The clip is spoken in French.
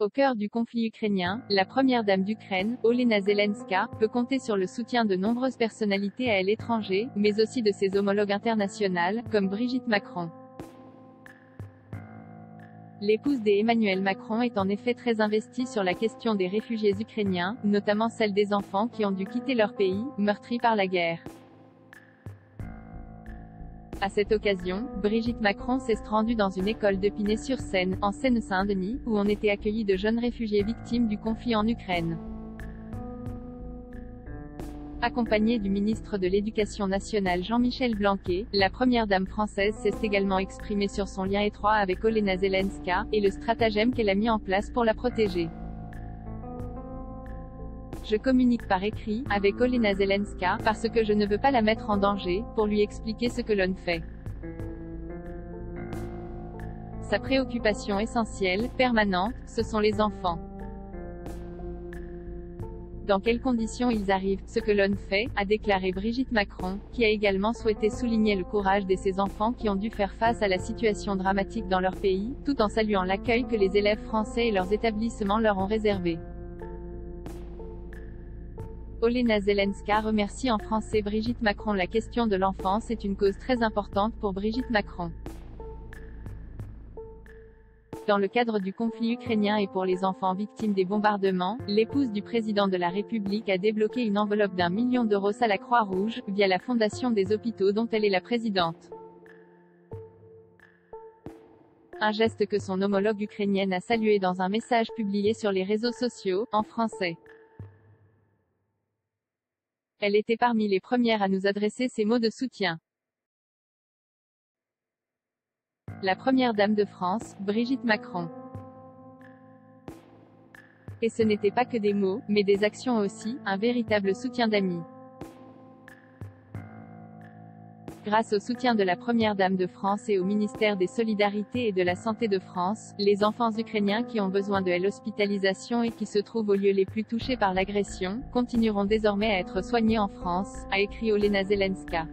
Au cœur du conflit ukrainien, la première dame d'Ukraine, Olena Zelenska, peut compter sur le soutien de nombreuses personnalités à l'étranger, mais aussi de ses homologues internationales, comme Brigitte Macron. L'épouse d'Emmanuel Macron est en effet très investie sur la question des réfugiés ukrainiens, notamment celle des enfants qui ont dû quitter leur pays, meurtris par la guerre. À cette occasion, Brigitte Macron s'est rendue dans une école d'Épinay-sur-Seine, en Seine-Saint-Denis, où on était accueillis de jeunes réfugiés victimes du conflit en Ukraine. Accompagnée du ministre de l'Éducation nationale Jean-Michel Blanquer, la première dame française s'est également exprimée sur son lien étroit avec Olena Zelenska, et le stratagème qu'elle a mis en place pour la protéger. Je communique par écrit, avec Olena Zelenska, parce que je ne veux pas la mettre en danger, pour lui expliquer ce que l'on fait. Sa préoccupation essentielle, permanente, ce sont les enfants. Dans quelles conditions ils arrivent, ce que l'on fait, a déclaré Brigitte Macron, qui a également souhaité souligner le courage de ces enfants qui ont dû faire face à la situation dramatique dans leur pays, tout en saluant l'accueil que les élèves français et leurs établissements leur ont réservé. Olena Zelenska remercie en français Brigitte Macron. La question de l'enfance est une cause très importante pour Brigitte Macron. Dans le cadre du conflit ukrainien et pour les enfants victimes des bombardements, l'épouse du président de la République a débloqué une enveloppe d'1 million d'euros à la Croix-Rouge, via la Fondation des hôpitaux dont elle est la présidente. Un geste que son homologue ukrainienne a salué dans un message publié sur les réseaux sociaux, en français. Elle était parmi les premières à nous adresser ces mots de soutien. La première dame de France, Brigitte Macron. Et ce n'était pas que des mots, mais des actions aussi, un véritable soutien d'amis. Grâce au soutien de la première dame de France et au ministère des Solidarités et de la Santé de France, les enfants ukrainiens qui ont besoin de l'hospitalisation et qui se trouvent aux lieux les plus touchés par l'agression, continueront désormais à être soignés en France, a écrit Olena Zelenska.